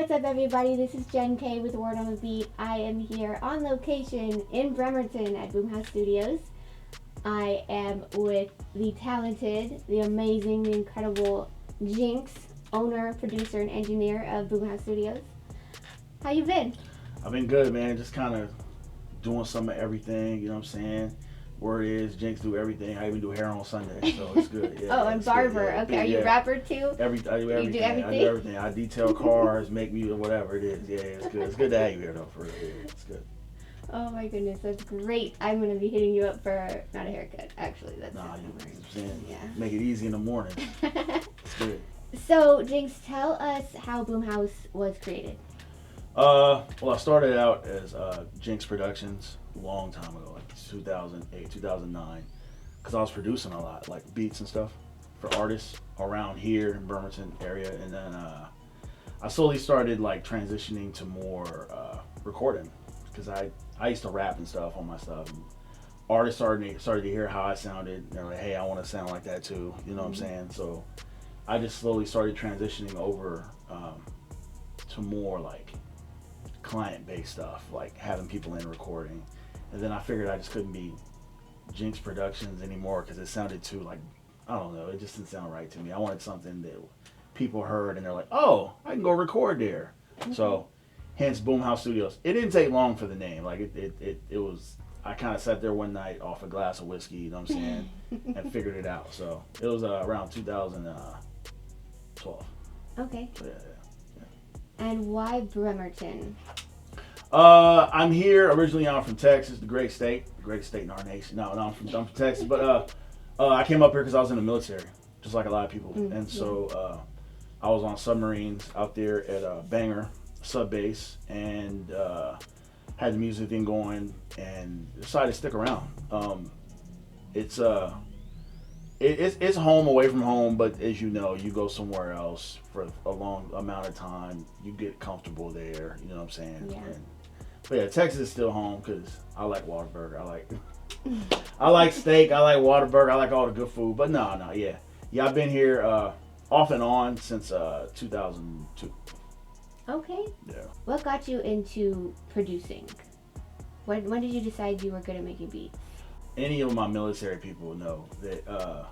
What's up, everybody? This is Jen K with Word on the Beat. I am here on location in Bremerton at Boomhouse Studios. I am with the talented, the amazing, the incredible Jinx, owner, producer, and engineer of Boomhouse Studios. How you been? I've been good, man. Just kind of doing some of everything, you know what I'm saying? Word is, Jinx do everything. I even do hair on Sunday, so it's good. Yeah, oh, and barber. Yeah. Okay, are you rapper too? I do everything. You do everything? I do everything. I detail cars, make music, whatever it is. Yeah, it's good. It's good to have you here, though, for real. Yeah, it's good. Oh my goodness, that's great. I'm going to be hitting you up for, not a haircut, actually. That's yeah. Make it easy in the morning. It's good. So, Jinx, tell us how Boomhouse was created. Well, I started out as Jinx Productions a long time ago, like 2008, 2009, because I was producing a lot, like beats and stuff for artists around here in Bremerton area, and then I slowly started like transitioning to more recording, because I used to rap and stuff on my stuff. And artists started to hear how I sounded. They're like, hey, I want to sound like that too. You know what I'm saying? So I just slowly started transitioning over to more like client-based stuff, like having people in recording. And then I figured I just couldn't be Jinx Productions anymore because it sounded too like, I don't know, it just didn't sound right to me. I wanted something that people heard and they're like, oh, I can go record there. Mm-hmm. So hence Boomhouse Studios. It didn't take long for the name. Like it was, I kind of sat there one night off a glass of whiskey, you know what I'm saying, and figured it out. So it was around 2012. Okay. So, yeah. And why Bremerton? I'm here originally. I'm from Texas, the greatest state in our nation. No, I'm from Texas, but I came up here because I was in the military, just like a lot of people, and so I was on submarines out there at Banger sub base, and had the music thing going, and decided to stick around. It's home away from home, but as you know, you go somewhere else for a long amount of time, you get comfortable there. You know what I'm saying? Yeah. But yeah, Texas is still home because I like Whataburger. I like steak. I like Whataburger. I like all the good food. But yeah. I've been here off and on since 2002. Okay. Yeah. What got you into producing? When did you decide you were good at making beats? Any of my military people know that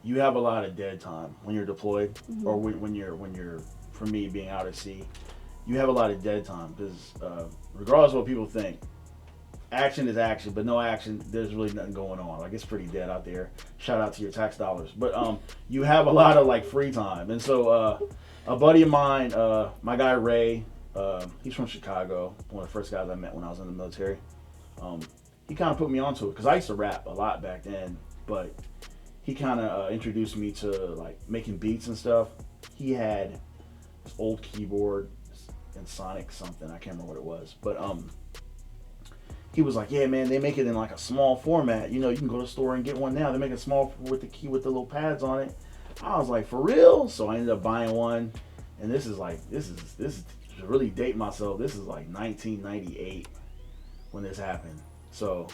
you have a lot of dead time when you're deployed, mm-hmm. or when you're, for me, being out at sea. You have a lot of dead time because regardless of what people think, action is action, but no action, there's really nothing going on. Like, it's pretty dead out there. Shout out to your tax dollars. But you have a lot of like free time, and so a buddy of mine, my guy Ray, he's from Chicago, one of the first guys I met when I was in the military. He kind of put me onto it because I used to rap a lot back then, but he kind of introduced me to like making beats and stuff. He had this old keyboard in Sonic something, I can't remember what it was, but he was like, yeah man, they make it in like a small format, you know, you can go to the store and get one now. They make it small with the key with the little pads on it. I was like, for real? So I ended up buying one, and this is to really date myself, this is like 1998 when this happened. So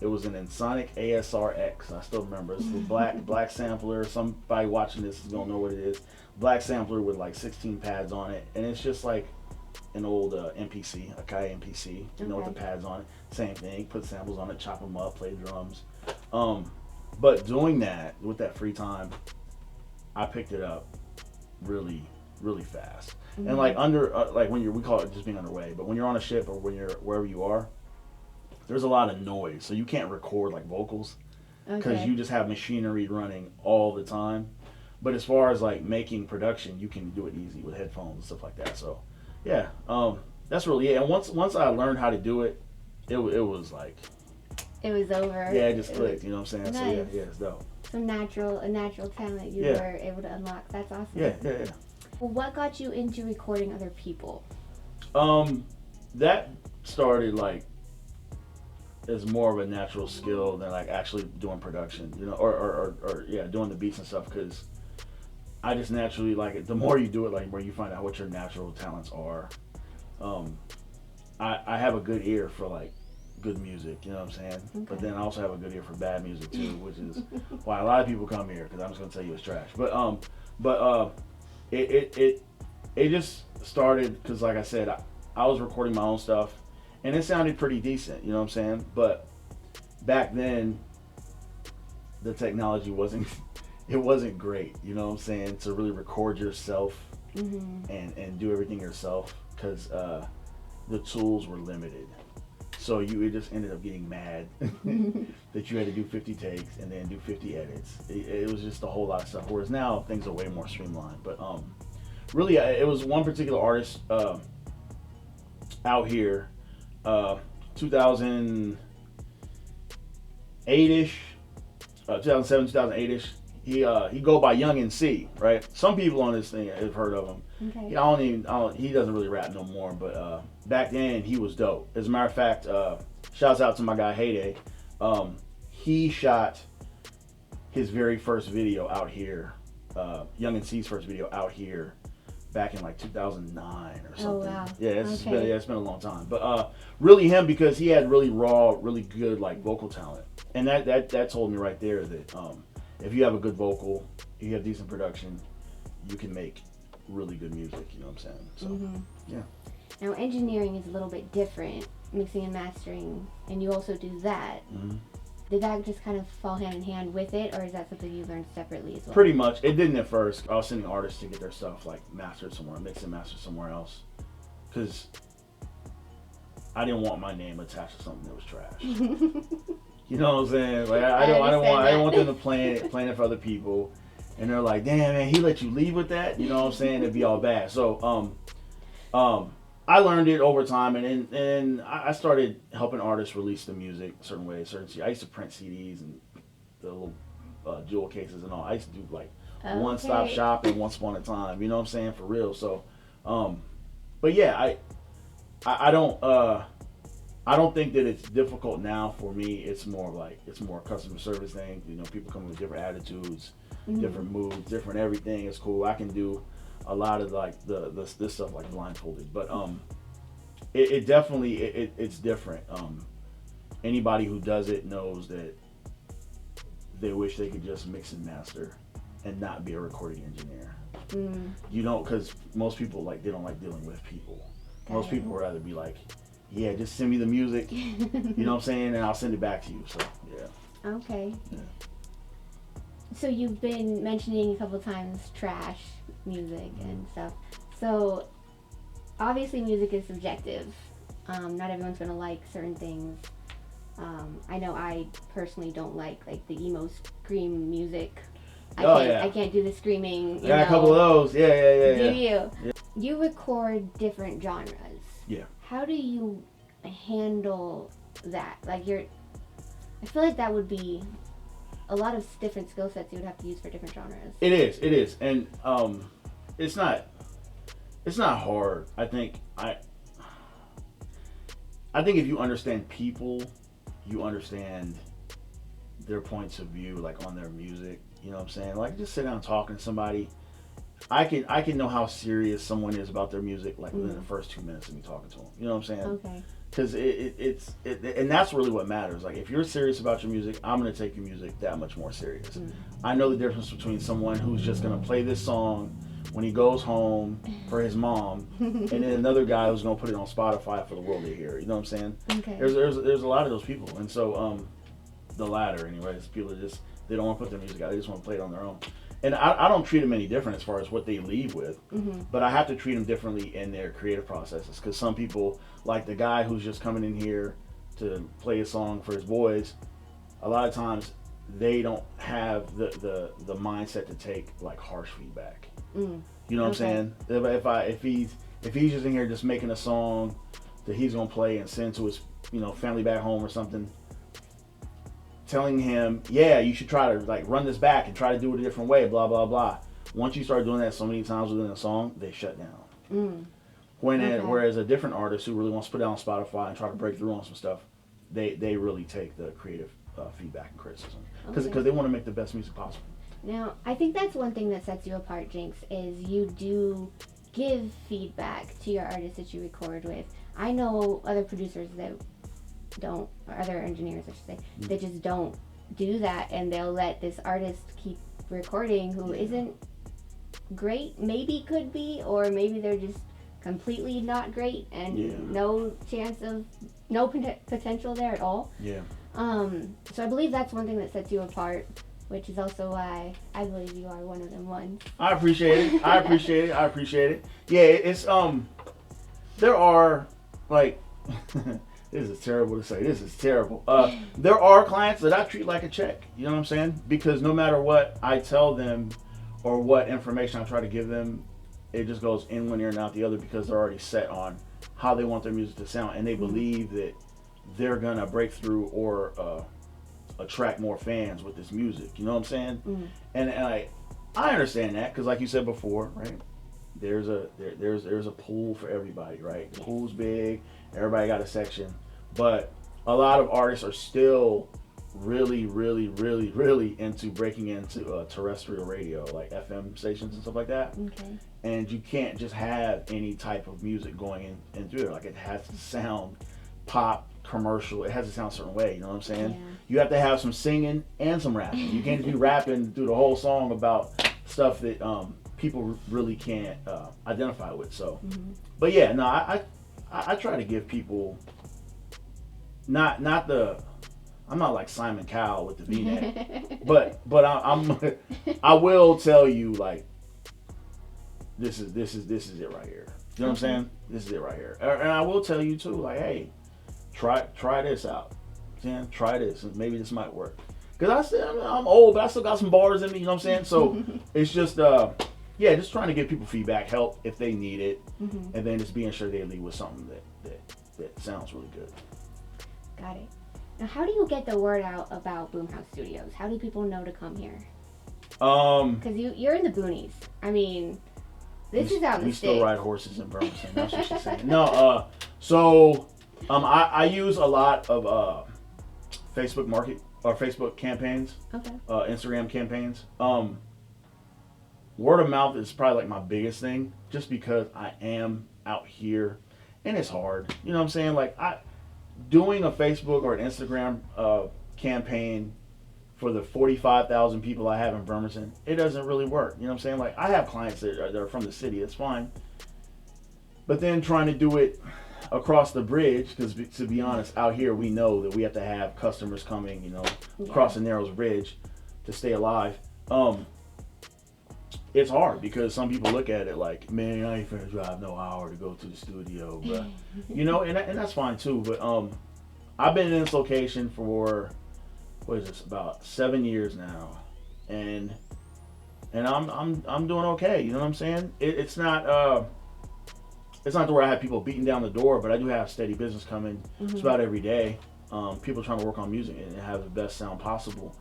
it was an Ensoniq ASRX. I still remember. It's a black sampler. Somebody watching this is gonna know what it is. Black sampler with like 16 pads on it, and it's just like an old MPC, a Kai MPC. You know, with the pads on it. Same thing. Put samples on it, chop them up, play drums. But doing that with that free time, I picked it up really, really fast. Mm-hmm. And like like when we call it just being underway, but when you're on a ship or when you're wherever you are, there's a lot of noise, so you can't record like vocals because you just have machinery running all the time. But as far as like making production, you can do it easy with headphones and stuff like that. So yeah, that's really it. And once I learned how to do it, it was like, it was over. Yeah, it just clicked. You know what I'm saying? Nice. So yeah, it's dope. So a natural talent you were able to unlock. That's awesome. Yeah. Well, what got you into recording other people? That started like as more of a natural skill than like actually doing production, you know, or doing the beats and stuff, because I just naturally like it. The more you do it, like where you find out what your natural talents are. I have a good ear for like good music, you know what I'm saying? Okay. But then I also have a good ear for bad music too, which is why a lot of people come here, because I'm just gonna tell you it's trash. But it just started because, like I said, I was recording my own stuff, and it sounded pretty decent. You know what I'm saying? But back then, the technology wasn't it wasn't great. You know what I'm saying? To really record yourself and do everything yourself, because the tools were limited. So it just ended up getting mad that you had to do 50 takes and then do 50 edits. It was just a whole lot of stuff. Whereas now things are way more streamlined. But really, it was one particular artist out here, 2008ish, 2007, 2008ish. He go by Young and C, right? Some people on this thing have heard of him. Okay. He doesn't really rap no more, but back then he was dope. As a matter of fact, shouts out to my guy Heyday. He shot his very first video out here, Young and C's first video out here, back in like 2009 or something. Oh wow. Yeah, it's been a long time. But really him, because he had really raw, really good like vocal talent, and that told me right there that if you have a good vocal, you have decent production, you can make really good music. You know what I'm saying? So yeah. Now engineering is a little bit different, mixing and mastering, and you also do that. Did that just kind of fall hand in hand with it, or is that something you learned separately as well? Pretty much. It didn't at first. I was sending artists to get their stuff like mastered somewhere, mixed and mastered somewhere else, because I didn't want my name attached to something that was trash. You know what I'm saying? Like I don't want them to plan it for other people, and they're like, damn man, he let you leave with that. You know what I'm saying? It'd be all bad. So I learned it over time, and I started helping artists release the music a certain way, I used to print CDs and the little jewel cases and all. I used to do like one-stop shopping once upon a time. You know what I'm saying? For real. So, but yeah, I don't think that it's difficult now for me. It's more like it's more a customer service thing. You know, people come with different attitudes, different moods, different everything. It's cool. I can do a lot of like this stuff like blindfolded, but it definitely it's different. Anybody who does it knows that they wish they could just mix and master and not be a recording engineer. You know, because most people they don't like dealing with people. Most people would rather be like, yeah, just send me the music, you know what I'm saying, and I'll send it back to you. So yeah. Okay. Yeah. So you've been mentioning a couple of times trash music and stuff. So obviously music is subjective. Not everyone's gonna like certain things. I know I personally don't like the emo scream music. I can't do the screaming. A couple of those. Yeah. Do you? Yeah. You record different genres. Yeah. How do you handle that? I feel like that would be a lot of different skill sets you would have to use for different genres. It is, and it's not hard. I think if you understand people, you understand their points of view, like on their music. You know what I'm saying? Like just sit down and talking to somebody. I can know how serious someone is about their music within the first 2 minutes of me talking to them. You know what I'm saying? Okay. Because it's and that's really what matters. Like if you're serious about your music, I'm gonna take your music that much more serious. I know the difference between someone who's just gonna play this song when he goes home for his mom, and then another guy who's gonna put it on Spotify for the world to hear. You know what I'm saying? Okay. There's a lot of those people, and so the latter, anyways. People they don't want to put their music out. They just want to play it on their own. And I don't treat them any different as far as what they leave with, but I have to treat them differently in their creative processes, because some people, like the guy who's just coming in here to play a song for his boys, a lot of times they don't have the mindset to take harsh feedback. You know what I'm saying? If he's just in here just making a song that he's gonna play and send to his family back home or something, telling him, yeah, you should try to run this back and try to do it a different way, blah blah blah. Once you start doing that so many times within a song, they shut down. Whereas a different artist who really wants to put it on Spotify and try to break through on some stuff, they really take the creative feedback and criticism because they want to make the best music possible. Now, I think that's one thing that sets you apart, Jinx, is you do give feedback to your artists that you record with. I know other producers that don't, or other engineers I should say, that just don't do that, and they'll let this artist keep recording who isn't great, maybe could be, or maybe they're just completely not great and no chance of no potential there at all. Yeah. So I believe that's one thing that sets you apart, which is also why I believe you are one of them ones. I appreciate it. I appreciate it. Yeah, it's there are like this is terrible to say. This is terrible. There are clients that I treat like a check. You know what I'm saying? Because no matter what I tell them or what information I try to give them, it just goes in one ear and out the other because they're already set on how they want their music to sound, and they believe that they're gonna break through or attract more fans with this music. You know what I'm saying? And I understand that because, like you said before, right? There's a pool for everybody, right? The pool's big. Everybody got a section, but a lot of artists are still really into breaking into terrestrial radio, like FM stations and stuff like that. Okay. And you can't just have any type of music going in through there. Like, it has to sound pop, commercial. It has to sound a certain way. You know what I'm saying? Yeah. You have to have some singing and some rapping. You can't be rapping through the whole song about stuff that people really can't identify with. So, but yeah, no, I try to give people not the. I'm not like Simon Cowell with the V-neck, but I will tell you, like, this is it right here. You know what I'm saying? This is it right here. And I will tell you too, like, hey, try this out. Try this, and maybe this might work. Because I'm old, but I still got some bars in me. You know what I'm saying? So it's just just trying to give people feedback, help if they need it, and then just being sure they leave with something that sounds really good. Got it. Now, how do you get the word out about Boomhouse Studios? How do people know to come here? Because you're in the boonies. I mean, this is out in the States. We still ride horses in Bremerton. That's what she's saying. No, so I use a lot of Facebook market or Facebook campaigns. Okay. Instagram campaigns. Word of mouth is probably like my biggest thing, just because I am out here, and it's hard. You know what I'm saying? Like, doing a Facebook or an Instagram campaign for the 45,000 people I have in Bremerton, it doesn't really work. You know what I'm saying? Like, I have clients that are from the city, it's fine. But then trying to do it across the bridge, because to be honest, out here we know that we have to have customers coming, across the Narrows Bridge to stay alive. It's hard because some people look at it like, man, I ain't finna drive no hour to go to the studio, but and that's fine too. But I've been in this location for about 7 years now, and I'm doing okay. You know what I'm saying? It's not to where I have people beating down the door, but I do have steady business coming just about every day. People trying to work on music and have the best sound possible,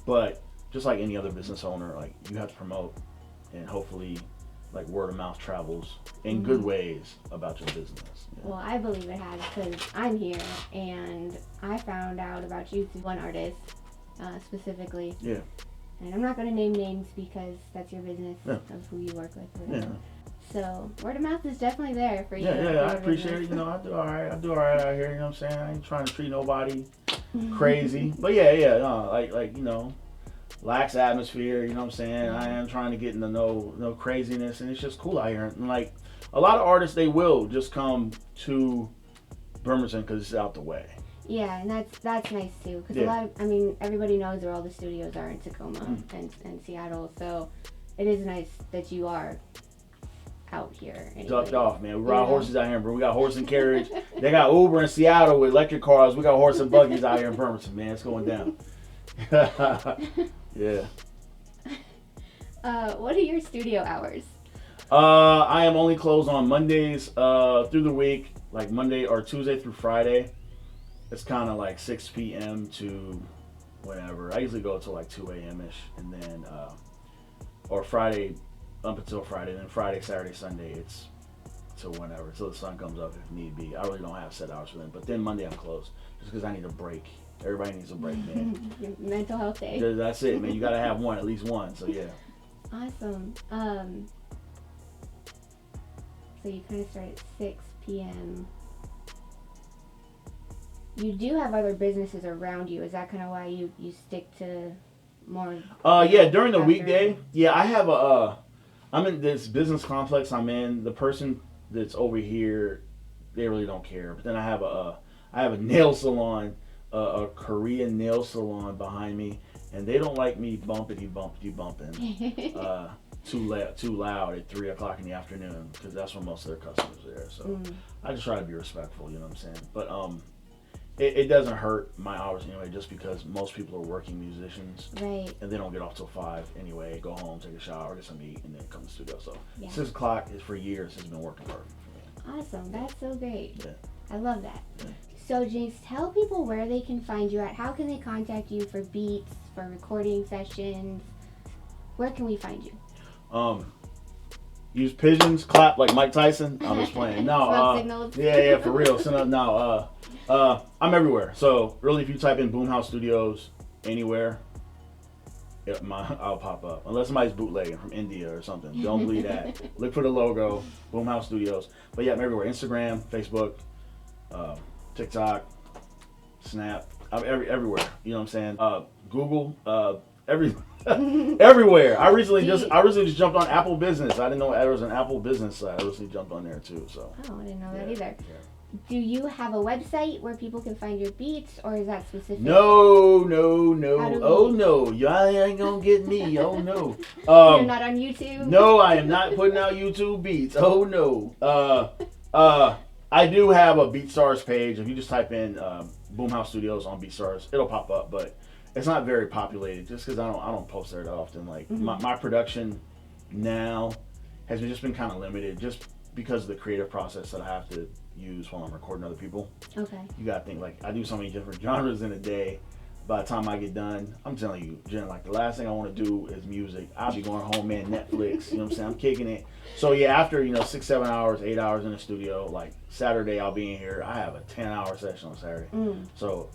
but just like any other business owner, like, you have to promote, and hopefully, like, word of mouth travels in good ways about your business. Yeah. Well, I believe it has, because I'm here, and I found out about you through one artist, specifically. Yeah. And I'm not going to name names because that's your business of who you work with. Yeah. So, word of mouth is definitely there for you. Yeah, I appreciate it. I do all right. out here. You know what I'm saying? I ain't trying to treat nobody crazy. But lax atmosphere, you know what I'm saying? I am trying to get into no craziness, and it's just cool out here. And like, a lot of artists, they will just come to Bremerton because it's out the way. Yeah, and that's nice too, because everybody knows where all the studios are in Tacoma and Seattle, so it is nice that you are out here. Anyway. Ducked off, man. We ride horses out here, bro. We got horse and carriage. They got Uber in Seattle with electric cars. We got horse and buggies out here in Bremerton, man. It's going down. Yeah. What are your studio hours? I am only closed on Mondays through the week, like Monday or Tuesday through Friday. It's kind of like 6 p.m. to whenever. I usually go till like 2 a.m.-ish, and then or Friday up until Friday. Then Friday, Saturday, Sunday, it's till whenever, till the sun comes up if need be. I really don't have set hours for them. But then Monday I'm closed just because I need a break. Everybody needs a break, man. Your mental health day. That's it, man. You gotta have one, at least one. So yeah. Awesome. So you kind of start at 6 p.m. You do have other businesses around you. Is that kind of why you stick to more? Yeah, during the after? weekday, yeah, I have I'm in this business complex I'm in. The person that's over here, they really don't care. But then I have a nail salon, a Korean nail salon behind me, and they don't like me bumping, too loud at 3 o'clock in the afternoon because that's when most of their customers are there. So I just try to be respectful, you know what I'm saying? But it doesn't hurt my hours anyway, just because most people are working musicians, right? And they don't get off till 5 anyway. Go home, take a shower, get some eat, and then come to the studio. So Yeah. 6 o'clock is for years has been working perfect for me. Awesome, that's so great. Yeah. I love that. Yeah. So Jinx, tell people where they can find you at. How can they contact you for beats, for recording sessions? Where can we find you? Use pigeons, clap like Mike Tyson. I'm just playing. No, signals. yeah, for real. So no, I'm everywhere. So really, if you type in Boomhouse Studios anywhere, I'll pop up. Unless somebody's bootlegging from India or something. Don't believe that. Look for the logo, Boomhouse Studios. But yeah, I'm everywhere. Instagram, Facebook, TikTok, Snap. I'm everywhere. You know what I'm saying? Google, everywhere. I recently just jumped on Apple Business. I didn't know there was an Apple Business site. I recently jumped on there too. So. Oh, I didn't know that either. Yeah. Do you have a website where people can find your beats, or is that specific? No. Oh no, you ain't gonna get me. Oh no. You're not on YouTube? No, I am not putting out YouTube beats. Oh no. I do have a BeatStars page. If you just type in Boomhouse Studios on BeatStars, it'll pop up. But it's not very populated, just because I don't post there that often. Like my production now has just been kind of limited, just because of the creative process that I have to use while I'm recording other people. Okay. You gotta think, like, I do so many different genres in a day. By the time I get done, I'm telling you, Jen, like, the last thing I want to do is music. I'll be going home, man, Netflix, you know what I'm saying? I'm kicking it. So yeah, after 6, 7 hours, 8 hours in the studio, like Saturday I'll be in here. I have a 10-hour session on Saturday. So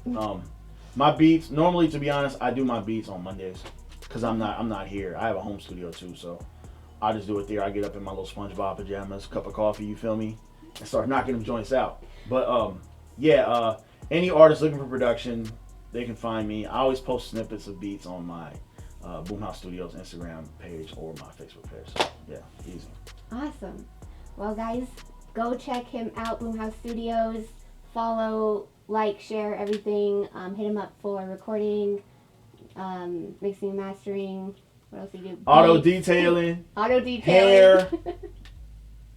my beats, normally, to be honest, I do my beats on Mondays because I'm not here. I have a home studio too, so I just do it there. I get up in my little SpongeBob pajamas, cup of coffee, you feel me, and start knocking them joints out. But any artist looking for production, they can find me. I always post snippets of beats on my Boomhouse Studios Instagram page or my Facebook page. So yeah, easy. Awesome. Well, guys, go check him out, Boomhouse Studios. Follow, like, share everything. Hit him up for recording, mixing and mastering. What else do you do? Auto detailing, hair,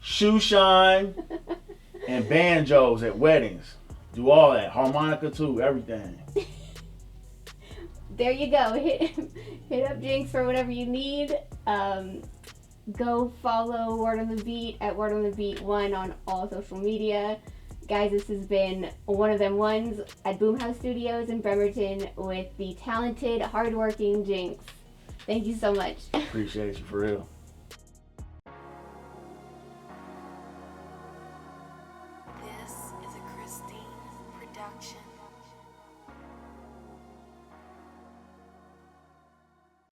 shoe shine, and banjos at weddings. Do all that. Harmonica too, everything. There you go. Hit up Jinx for whatever you need. Go follow Word on the Beat at Word on the Beat 1 on all social media. Guys, this has been one of them ones at Boomhouse Studios in Bremerton with the talented, hardworking Jinx. Thank you so much. Appreciate you, for real.